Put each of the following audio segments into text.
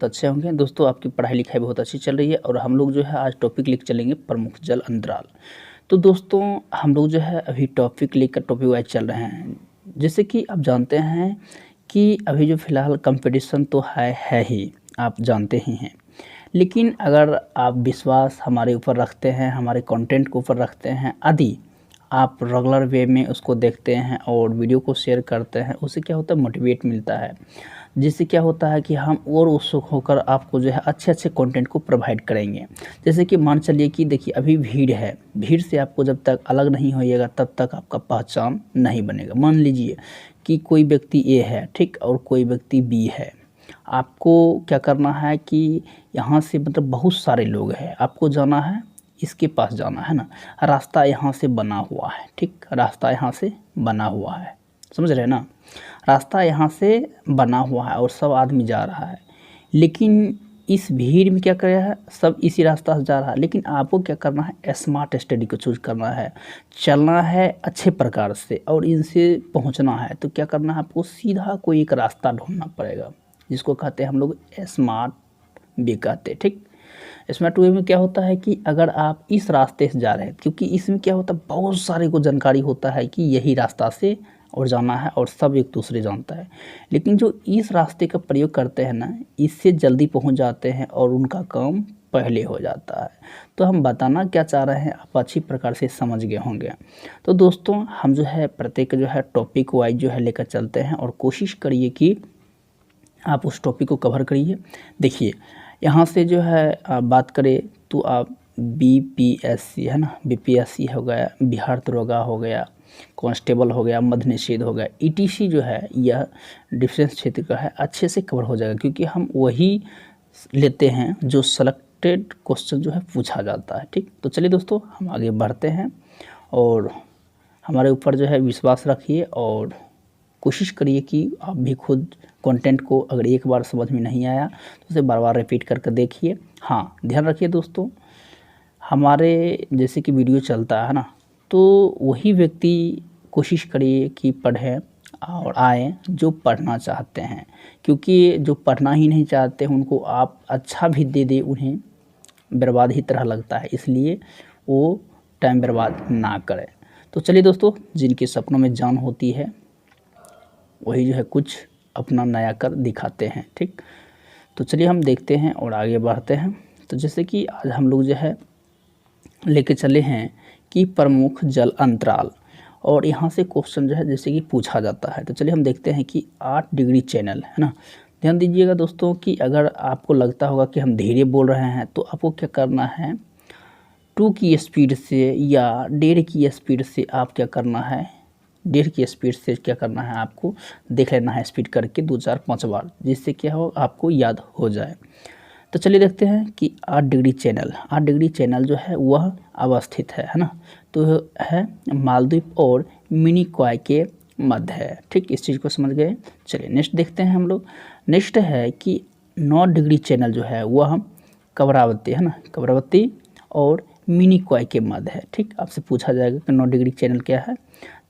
तो अच्छे होंगे दोस्तों। आपकी पढ़ाई लिखाई बहुत अच्छी चल रही है और हम लोग जो है आज टॉपिक लेकर चलेंगे प्रमुख जल अंतराल। तो दोस्तों हम लोग जो है अभी टॉपिक लेकर टॉपिक वाइज चल रहे हैं। जैसे कि आप जानते हैं कि अभी जो फ़िलहाल कंपटीशन तो है ही, आप जानते ही हैं। लेकिन अगर आप विश्वास हमारे ऊपर रखते हैं, हमारे कंटेंट के ऊपर रखते हैं, यदि आप रेगुलर वे में उसको देखते हैं और वीडियो को शेयर करते हैं, उससे क्या होता है, मोटिवेट मिलता है। जिससे क्या होता है कि हम और उत्सुक होकर आपको जो है अच्छे अच्छे कंटेंट को प्रोवाइड करेंगे। जैसे कि मान चलिए कि देखिए अभी भीड़ है, भीड़ से आपको जब तक अलग नहीं होइएगा तब तक आपका पहचान नहीं बनेगा। मान लीजिए कि कोई व्यक्ति ए है, ठीक, और कोई व्यक्ति बी है। आपको क्या करना है कि यहाँ से मतलब बहुत सारे लोग हैं, आपको जाना है इसके पास जाना है ना, रास्ता यहाँ से बना हुआ है, ठीक, रास्ता यहाँ से बना हुआ है, समझ रहे हैं ना, रास्ता यहाँ से बना हुआ है और सब आदमी जा रहा है। लेकिन इस भीड़ में क्या कर रहा है, सब इसी रास्ता से जा रहा है। लेकिन आपको क्या करना है, स्मार्ट स्टडी को चूज करना है, चलना है अच्छे प्रकार से और इनसे पहुँचना है। तो क्या करना है, आपको सीधा कोई एक रास्ता ढूंढना पड़ेगा, जिसको कहते हैं हम लोग स्मार्ट वे कहते हैं, ठीक। स्मार्ट वे में क्या होता है कि अगर आप इस रास्ते से जा रहे हैं, क्योंकि इसमें क्या होता है, बहुत सारे को जानकारी होता है कि यही रास्ता से और जाना है और सब एक दूसरे जानता है। लेकिन जो इस रास्ते का प्रयोग करते हैं ना, इससे जल्दी पहुंच जाते हैं और उनका काम पहले हो जाता है। तो हम बताना क्या चाह रहे हैं आप अच्छी प्रकार से समझ गए होंगे। तो दोस्तों हम जो है प्रत्येक जो है टॉपिक वाइज जो है लेकर चलते हैं और कोशिश करिए कि आप उस टॉपिक को कवर करिए। देखिए यहाँ से जो है बात करें तो आप बीपीएससी है ना, बीपीएससी हो गया, बिहार दरोगा हो गया, कांस्टेबल हो गया, मद्य निषेध हो गया, ईटीसी जो है यह डिफेंस क्षेत्र का है, अच्छे से कवर हो जाएगा। क्योंकि हम वही लेते हैं जो सेलेक्टेड क्वेश्चन जो है पूछा जाता है, ठीक। तो चलिए दोस्तों हम आगे बढ़ते हैं और हमारे ऊपर जो है विश्वास रखिए और कोशिश करिए कि आप भी खुद कंटेंट को अगर एक बार समझ में नहीं आया तो उसे बार बार रिपीट करके देखिए। हाँ ध्यान रखिए दोस्तों, हमारे जैसे कि वीडियो चलता है ना, तो वही व्यक्ति कोशिश करिए कि पढ़ें और आए जो पढ़ना चाहते हैं। क्योंकि जो पढ़ना ही नहीं चाहते उनको आप अच्छा भी दे दे, उन्हें बर्बाद ही तरह लगता है, इसलिए वो टाइम बर्बाद ना करें। तो चलिए दोस्तों, जिनके सपनों में जान होती है वही जो है कुछ अपना नया कर दिखाते हैं, ठीक। तो चलिए हम देखते हैं और आगे बढ़ते हैं। तो जैसे कि आज हम लोग जो है लेके चले हैं कि प्रमुख जल अंतराल, और यहाँ से क्वेश्चन जो है जैसे कि पूछा जाता है। तो चलिए हम देखते हैं कि 8 डिग्री चैनल है ना। ध्यान दीजिएगा दोस्तों कि अगर आपको लगता होगा कि हम धीरे बोल रहे हैं तो आपको क्या करना है, 2 की स्पीड से या 1.5 की स्पीड से आप क्या करना है, 1.5 की स्पीड से क्या करना है, आपको देख लेना है स्पीड करके 2 4 5 बार, जिससे क्या हो आपको याद हो जाए। तो चलिए देखते हैं कि 8 डिग्री चैनल, 8 डिग्री चैनल जो है वह अवस्थित है ना, तो है मालदीव और मिनिकॉय के मध्य है, ठीक। इस चीज़ को समझ गए। चलिए नेक्स्ट देखते हैं हम लोग। नेक्स्ट है कि 9 डिग्री चैनल जो है वह कवरावती है ना, कवरावती और मिनिकॉय के मध्य है, ठीक। आपसे पूछा जाएगा कि 9 डिग्री चैनल क्या है,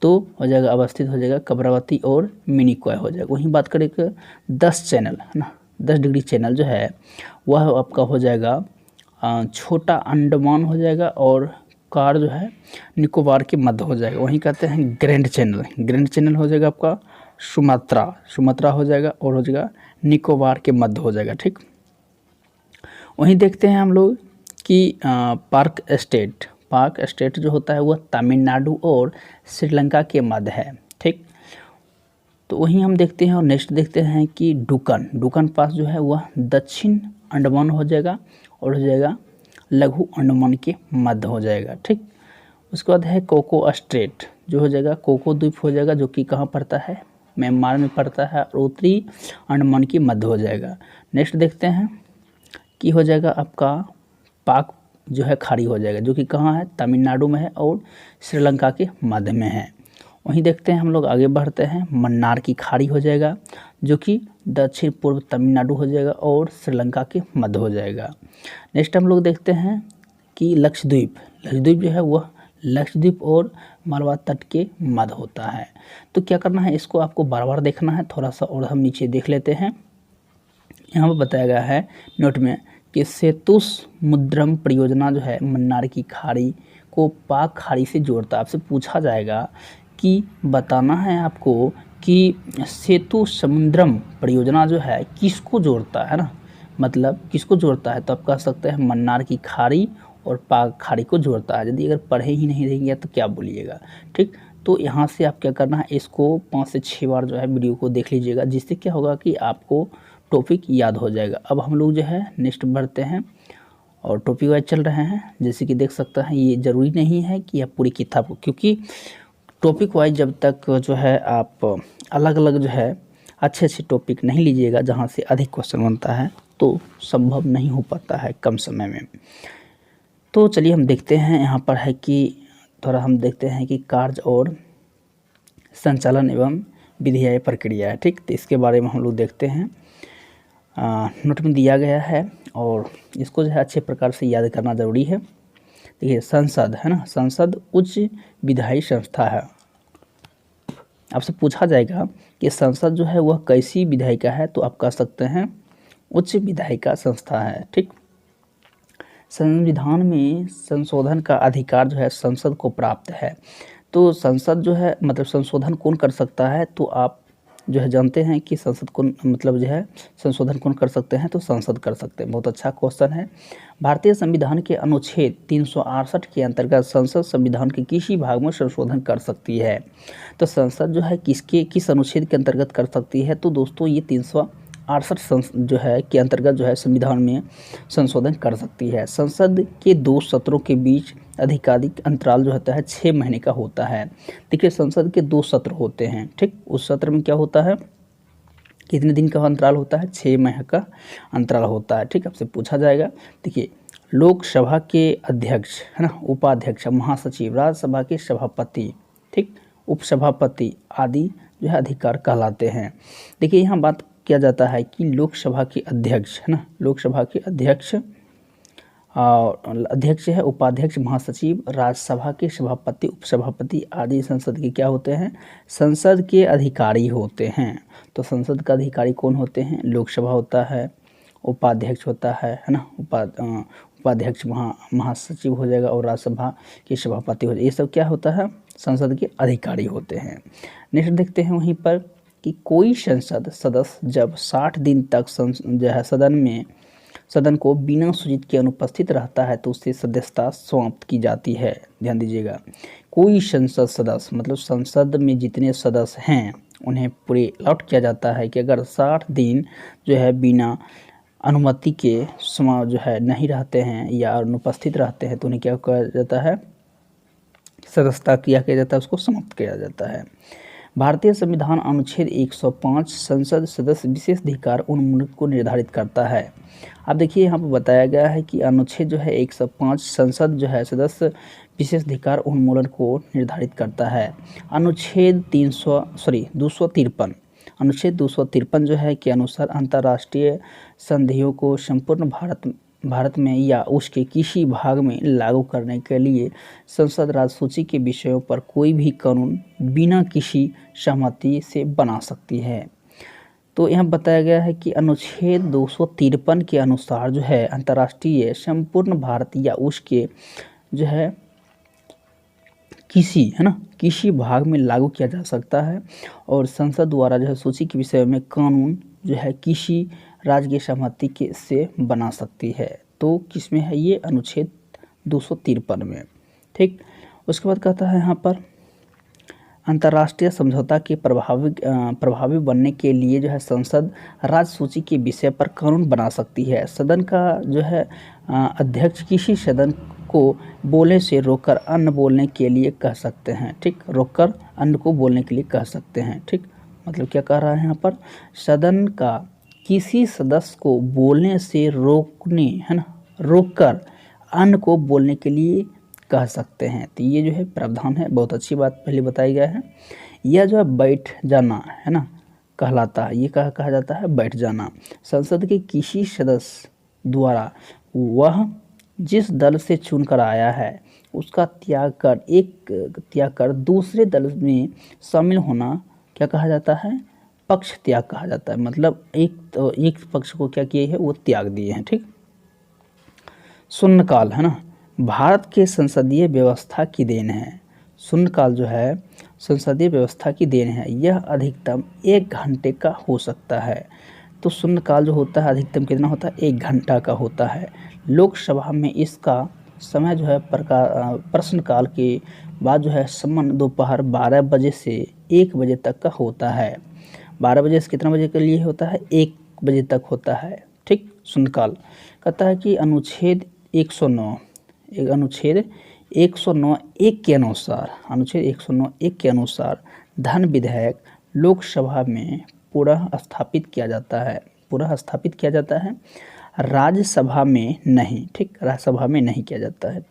तो हो जाएगा अवस्थित हो जाएगा कवरावती और मिनिकॉय हो जाएगा। वहीं बात करें कि 10 चैनल है ना, 10 डिग्री चैनल जो है वह आपका हो जाएगा छोटा अंडमान हो जाएगा और कार जो है निकोबार के मध्य हो जाएगा। वहीं कहते हैं ग्रैंड चैनल, ग्रैंड चैनल हो जाएगा आपका सुमात्रा, सुमात्रा हो जाएगा और हो जाएगा निकोबार के मध्य हो जाएगा, ठीक। वहीं देखते हैं हम लोग कि पार्क स्टेट, पार्क स्टेट जो होता है वह तमिलनाडु और श्रीलंका के मध्य है, ठीक। तो वहीं हम देखते हैं और नेक्स्ट देखते हैं कि डुकन, डुकन पास जो है वह दक्षिण अंडमान हो जाएगा और हो जाएगा लघु अंडमान के मध्य हो जाएगा, ठीक। उसके बाद है कोको स्ट्रेट जो हो जाएगा कोको द्वीप हो जाएगा, जो कि कहाँ पड़ता है, म्यांमार में पड़ता है और उत्तरी अंडमान के मध्य हो जाएगा। नेक्स्ट देखते हैं कि हो जाएगा आपका पाक जो है खाड़ी हो जाएगा, जो कि कहाँ है, तमिलनाडु में है और श्रीलंका के मध्य में है। वहीं देखते हैं हम लोग आगे बढ़ते हैं, मन्नार की खाड़ी हो जाएगा, जो कि दक्षिण पूर्व तमिलनाडु हो जाएगा और श्रीलंका के मध्य हो जाएगा। नेक्स्ट हम लोग देखते हैं कि लक्षद्वीप, लक्षद्वीप जो है वह लक्षद्वीप और मालवा तट के मध्य होता है। तो क्या करना है, इसको आपको बार बार देखना है। थोड़ा सा और हम नीचे देख लेते हैं यहाँ पर बताया गया है नोट में कि सेतुसमुद्रम परियोजना जो है मन्नार की खाड़ी को पाक खाड़ी से जोड़ता है। आपसे पूछा जाएगा कि बताना है आपको कि सेतुसमुद्रम परियोजना जो है किसको जोड़ता है ना, मतलब किसको जोड़ता है, तो आप कह सकते हैं मन्नार की खाड़ी और पाक खाड़ी को जोड़ता है। यदि अगर पढ़े ही नहीं रहेंगे तो क्या बोलिएगा, ठीक। तो यहाँ से आप क्या करना है, इसको 5 से 6 बार जो है वीडियो को देख लीजिएगा, जिससे क्या होगा कि आपको टॉपिक याद हो जाएगा। अब हम लोग जो है नेक्स्ट बढ़ते हैं और टॉपिक वाइज चल रहे हैं। जैसे कि देख सकते हैं, ये ज़रूरी नहीं है कि आप पूरी किताब को, क्योंकि टॉपिक वाइज जब तक जो है आप अलग अलग जो है अच्छे अच्छे टॉपिक नहीं लीजिएगा जहाँ से अधिक क्वेश्चन बनता है, तो संभव नहीं हो पाता है कम समय में। तो चलिए हम देखते हैं, यहाँ पर है कि थोड़ा हम देखते हैं कि कार्य और संचालन एवं विधियाय प्रक्रिया है, ठीक। तो इसके बारे में हम लोग देखते हैं, नोट में दिया गया है और इसको जो है अच्छे प्रकार से याद करना ज़रूरी है। देखिए संसद है ना, संसद उच्च विधायी संस्था है। आपसे पूछा जाएगा कि संसद जो है वह कैसी विधायिका है, तो आप कह सकते हैं उच्च विधायिका संस्था है, ठीक। संविधान में संशोधन का अधिकार जो है संसद को प्राप्त है। तो संसद जो है मतलब संशोधन कौन कर सकता है, तो आप जो है जानते हैं कि संसद कौन मतलब जो है संशोधन कौन कर सकते हैं, तो संसद कर सकते हैं। बहुत अच्छा क्वेश्चन है। भारतीय संविधान के अनुच्छेद 368 के अंतर्गत संसद संविधान के किसी भाग में संशोधन कर सकती है। तो संसद जो है किस अनुच्छेद के अंतर्गत कर सकती है, तो दोस्तों ये 368 जो है के अंतर्गत जो है संविधान में संशोधन कर सकती है। संसद के 2 सत्रों के बीच अधिकाधिक अंतराल जो होता है 6 महीने का होता है। देखिए संसद के 2 सत्र होते हैं, ठीक। उस सत्र में क्या होता है, कितने दिन का अंतराल होता है, 6 माह का अंतराल होता है, ठीक। आपसे पूछा जाएगा। देखिए लोकसभा के अध्यक्ष है ना, उपाध्यक्ष, महासचिव, राज्यसभा के सभापति, ठीक, उपसभापति आदि जो है अधिकार कहलाते हैं। देखिए यहाँ बात किया जाता है कि लोकसभा के अध्यक्ष है ना, लोकसभा के अध्यक्ष और अध्यक्ष है, उपाध्यक्ष, महासचिव, राज्यसभा के सभापति, उपसभापति आदि संसद के क्या होते हैं, संसद के अधिकारी होते हैं। तो संसद का अधिकारी कौन होते हैं, लोकसभा होता है, उपाध्यक्ष होता है ना, उपाध्यक्ष महासचिव हो जाएगा और राज्यसभा के सभापति हो जाएगा। ये सब क्या होता है, संसद के अधिकारी होते हैं। नेक्स्ट देखते हैं वहीं पर कि कोई संसद सदस्य जब 60 दिन तक जो है सदन को बिना सूचित के अनुपस्थित रहता है तो उससे सदस्यता समाप्त की जाती है। ध्यान दीजिएगा, कोई संसद सदस्य मतलब संसद में जितने सदस्य हैं उन्हें पूरे अलॉट किया जाता है कि अगर 60 दिन जो है बिना अनुमति के जो है नहीं रहते हैं या अनुपस्थित रहते हैं तो उन्हें क्या किया जाता है, सदस्यता किया जाता है, उसको समाप्त किया जाता है। भारतीय संविधान अनुच्छेद 105 संसद सदस्य विशेष अधिकार उन्मूलन को निर्धारित करता है। अब देखिए यहाँ पर बताया गया है कि अनुच्छेद जो है 105 संसद जो है सदस्य विशेष अधिकार उन्मूलन को निर्धारित करता है। अनुच्छेद 253 अनुच्छेद 253 जो है के अनुसार अंतर्राष्ट्रीय संधियों को संपूर्ण भारत में या उसके किसी भाग में लागू करने के लिए संसद राजसूची के विषयों पर कोई भी कानून बिना किसी सहमति से बना सकती है। तो यहाँ बताया गया है कि अनुच्छेद 253 के अनुसार जो है अंतर्राष्ट्रीय संपूर्ण भारत या उसके जो है किसी भाग में लागू किया जा सकता है और संसद द्वारा जो है सूची के विषय में कानून जो है किसी राज्य की सहमति के से बना सकती है। तो किसमें है ये, अनुच्छेद 253 में, ठीक। उसके बाद कहता है यहाँ पर अंतर्राष्ट्रीय समझौता के प्रभावी बनने के लिए जो है संसद राज्य सूची के विषय पर कानून बना सकती है। सदन का जो है अध्यक्ष किसी सदन को बोलने से रोककर अन्य बोलने के लिए कह सकते हैं, ठीक। रोककर अन्य को बोलने के लिए कह सकते हैं, ठीक। मतलब क्या कह रहा है यहाँ पर, सदन का किसी सदस्य को बोलने से रोकने है ना, रोककर अन्य को बोलने के लिए कह सकते हैं। तो ये जो है प्रावधान है, बहुत अच्छी बात पहले बताई गया है। यह जो है बैठ जाना है ना कहलाता है, ये कहा जाता है बैठ जाना। संसद के किसी सदस्य द्वारा वह जिस दल से चुनकर आया है उसका त्याग कर दूसरे दल में शामिल होना क्या कहा जाता है, पक्ष त्याग कहा जाता है। मतलब एक पक्ष को क्या किए है, वो त्याग दिए हैं। ठीक, शून्यकाल है ना, भारत के संसदीय व्यवस्था की देन है। शून्यकाल जो है संसदीय व्यवस्था की देन है। यह अधिकतम 1 घंटे का हो सकता है। तो शून्यकाल जो होता है अधिकतम कितना होता है, 1 घंटा का होता है। लोकसभा में इसका समय जो है प्रश्नकाल के बाद जो है सम्मन दोपहर 12 बजे से 1 बजे तक का होता है। 12 बजे से कितना बजे के लिए होता है, 1 बजे तक होता है। ठीक, शून्यकाल कहता है कि अनुच्छेद 109 अनुच्छेद 109 एक के अनुसार, अनुच्छेद 109 एक के अनुसार धन विधेयक लोकसभा में पुनः स्थापित किया जाता है। पुनः स्थापित किया जाता है, राज्यसभा में नहीं। ठीक, राज्यसभा में नहीं किया जाता है।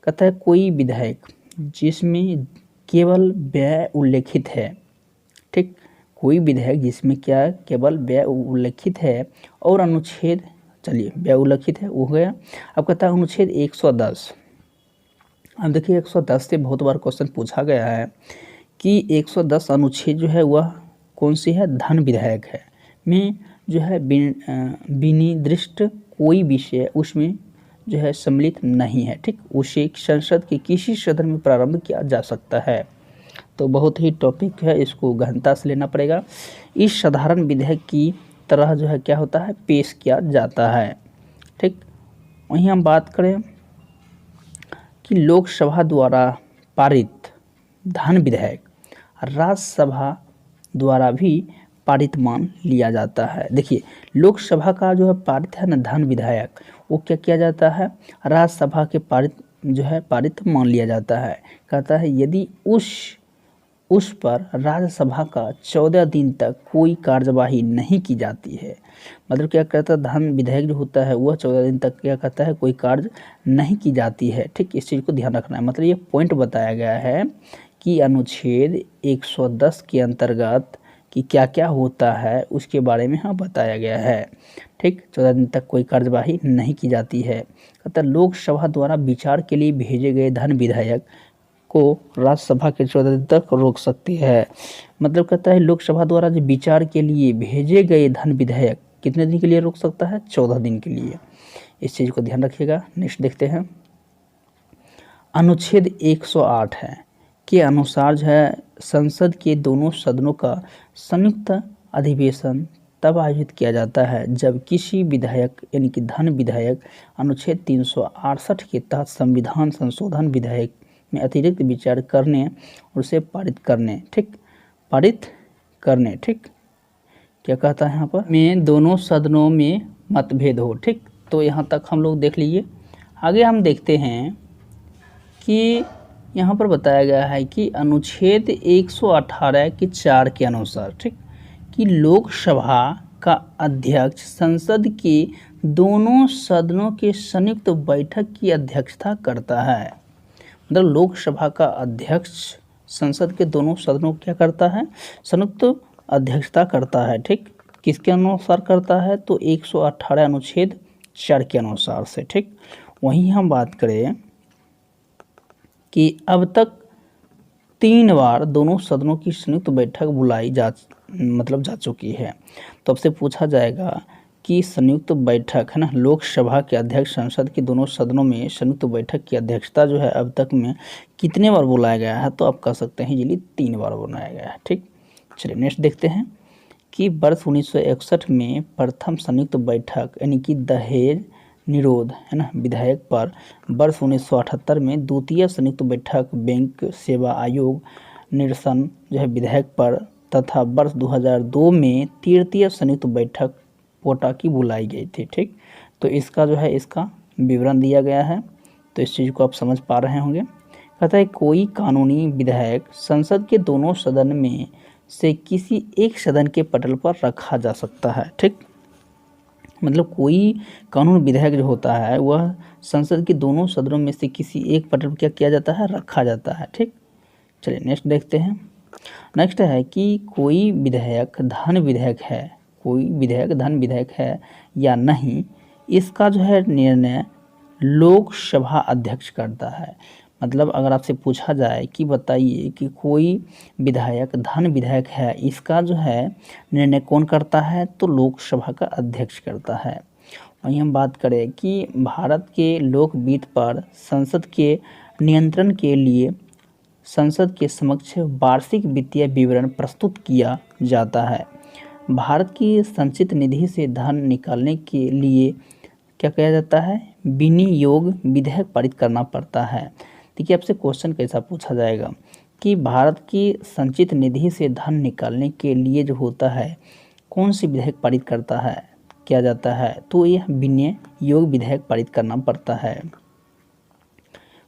कहता है कोई विधेयक जिसमें केवल व्यय उल्लेखित है। ठीक, कोई विधेयक जिसमें क्या केवल व्यय उल्लेखित है और अनुच्छेद, चलिए व्यय उल्लेखित है वो हो गया। अब कहता है अनुच्छेद 110। अब देखिए 110 से बहुत बार क्वेश्चन पूछा गया है कि 110 अनुच्छेद जो है वह कौन सी है, धन विधेयक है में जो है विनिर्दिष्ट कोई विषय उसमें जो है सम्मिलित नहीं है। ठीक, उसे संसद के किसी सदन में प्रारंभ किया जा सकता है। तो बहुत ही टॉपिक है, इसको गहनता से लेना पड़ेगा। इस साधारण विधेयक की तरह जो है क्या होता है, पेश किया जाता है। ठीक, वहीं हम बात करें कि लोकसभा द्वारा पारित धन विधेयक राज्यसभा द्वारा भी पारित मान लिया जाता है। देखिए लोकसभा का जो है पारित है ना धन विधेयक, वो क्या किया जाता है, राज्यसभा के पारित जो है पारित मान लिया जाता है। कहता है यदि उस पर राज्यसभा का 14 दिन तक कोई कार्यवाही नहीं की जाती है। मतलब क्या कहता है, धन विधेयक जो होता है वह 14 दिन तक क्या कहता है, कोई कार्य नहीं की जाती है। ठीक, इस चीज़ को ध्यान रखना है। मतलब ये पॉइंट बताया गया है कि अनुच्छेद 110 के अंतर्गत कि क्या क्या होता है उसके बारे में यहाँ बताया गया है। ठीक, 14 दिन तक कोई कार्यवाही नहीं की जाती है। कहता है लोकसभा द्वारा विचार के लिए भेजे गए धन विधेयक को राज्यसभा के 14 दिन तक रोक सकती है। मतलब कहता है लोकसभा द्वारा जो विचार के लिए भेजे गए धन विधेयक कितने दिन के लिए रोक सकता है, 14 दिन के लिए। इस चीज़ को ध्यान रखिएगा। नेक्स्ट देखते हैं, अनुच्छेद 108 है के अनुसार जो है संसद के दोनों सदनों का संयुक्त अधिवेशन तब आयोजित किया जाता है जब किसी विधेयक यानी कि धन विधेयक अनुच्छेद 368 के तहत संविधान संशोधन विधेयक में अतिरिक्त विचार करने और उसे पारित करने, ठीक, पारित करने, ठीक, क्या कहता है यहाँ पर, में दोनों सदनों में मतभेद हो। ठीक, तो यहाँ तक हम लोग देख लीजिए। आगे हम देखते हैं कि यहाँ पर बताया गया है कि अनुच्छेद 118 के 4 के अनुसार, ठीक, कि लोकसभा का अध्यक्ष संसद के दोनों सदनों के संयुक्त बैठक की अध्यक्षता करता है। मतलब लोकसभा का अध्यक्ष संसद के दोनों सदनों को क्या करता है, संयुक्त अध्यक्षता करता है। ठीक, किसके अनुसार करता है, तो 118 अनुच्छेद 4 के अनुसार से। ठीक, वहीं हम बात करें कि अब तक 3 बार दोनों सदनों की संयुक्त बैठक बुलाई जा चुकी है। तो अब से पूछा जाएगा कि संयुक्त बैठक है ना, लोकसभा के अध्यक्ष संसद के दोनों सदनों में संयुक्त बैठक की अध्यक्षता जो है अब तक में कितने बार बुलाया गया है, तो आप कह सकते हैं इजीली 3 बार बुलाया गया है। ठीक, चलिए नेक्स्ट देखते हैं कि वर्ष 1961 में प्रथम संयुक्त बैठक यानी कि दहेज निरोध है ना विधेयक पर, वर्ष 1978 में द्वितीय संयुक्त बैठक बैंक सेवा आयोग निरसन जो है विधेयक पर, तथा वर्ष 2002 में तृतीय संयुक्त बैठक पोटा की बुलाई गई थी। ठीक, तो इसका जो है इसका विवरण दिया गया है, तो इस चीज़ को आप समझ पा रहे होंगे। कहता है कोई कानूनी विधेयक संसद के दोनों सदन में से किसी एक सदन के पटल पर रखा जा सकता है। ठीक, मतलब कोई कानून विधेयक जो होता है वह संसद के दोनों सदनों में से किसी एक पटल पर क्या किया जाता है, रखा जाता है। ठीक, चलिए नेक्स्ट देखते हैं। नेक्स्ट है कि कोई विधेयक धन विधेयक है, कोई विधेयक धन विधेयक है या नहीं, इसका जो है निर्णय लोकसभा अध्यक्ष करता है। मतलब अगर आपसे पूछा जाए कि बताइए कि कोई विधायक धन विधायक है, इसका जो है निर्णय कौन करता है, तो लोकसभा का अध्यक्ष करता है। वहीं हम बात करें कि भारत के लोकवित्त पर संसद के नियंत्रण के लिए संसद के समक्ष वार्षिक वित्तीय विवरण प्रस्तुत किया जाता है। भारत की संचित निधि से धन निकालने के लिए क्या किया जाता है, विनियोग विधेयक पारित करना पड़ता है। देखिए आपसे क्वेश्चन कैसा पूछा जाएगा कि भारत की संचित निधि से धन निकालने के लिए जो होता है कौन सी विधेयक पारित करता है, किया जाता है, तो यह विनियोग विधेयक पारित करना पड़ता है।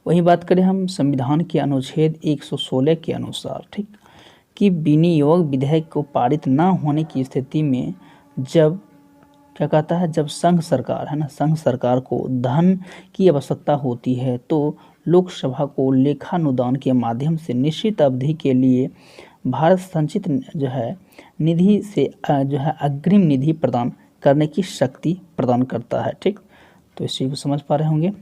वही बात करें हम संविधान के अनुच्छेद 116 के अनुसार, ठीक, कि विनियोग विधेयक को पारित न होने की स्थिति में जब क्या कहता है, जब संघ सरकार है ना, संघ सरकार को धन की आवश्यकता होती है तो लोकसभा को लेखानुदान के माध्यम से निश्चित अवधि के लिए भारत संचित जो है निधि से जो है अग्रिम निधि प्रदान करने की शक्ति प्रदान करता है। ठीक, तो इस चीज़ को समझ पा रहे होंगे।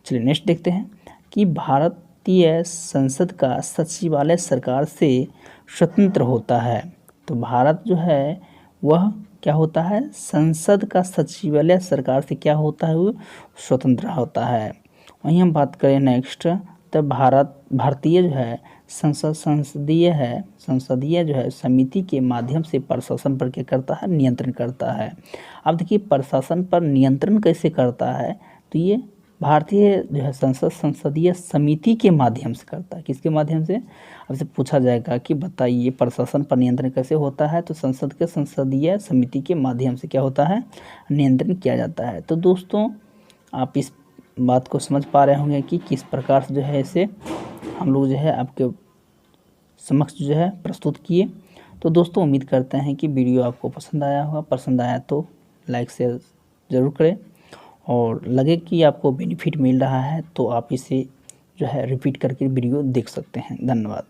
चलिए नेक्स्ट देखते हैं कि भारतीय संसद का सचिवालय सरकार से स्वतंत्र होता है। तो भारत जो है वह क्या होता है, संसद का सचिवालय सरकार से क्या होता है, वो स्वतंत्र होता है। वहीं हम बात करें नेक्स्ट, तो भारतीय जो है संसदीय जो है समिति के माध्यम से प्रशासन पर क्या करता है, नियंत्रण करता है। अब देखिए प्रशासन पर नियंत्रण कैसे करता है, तो ये भारतीय जो है संसदीय समिति के माध्यम से करता है। किसके माध्यम से, आपसे पूछा जाएगा कि बताइए प्रशासन पर नियंत्रण कैसे होता है, तो संसद के संसदीय समिति के माध्यम से क्या होता है, नियंत्रण किया जाता है। तो दोस्तों आप इस बात को समझ पा रहे होंगे कि किस प्रकार से जो है इसे हम लोग जो है आपके समक्ष जो है प्रस्तुत किए। तो दोस्तों उम्मीद करते हैं कि वीडियो आपको पसंद आया होगा। पसंद आया तो लाइक शेयर ज़रूर करें, और लगे कि आपको बेनिफिट मिल रहा है तो आप इसे जो है रिपीट करके वीडियो देख सकते हैं। धन्यवाद।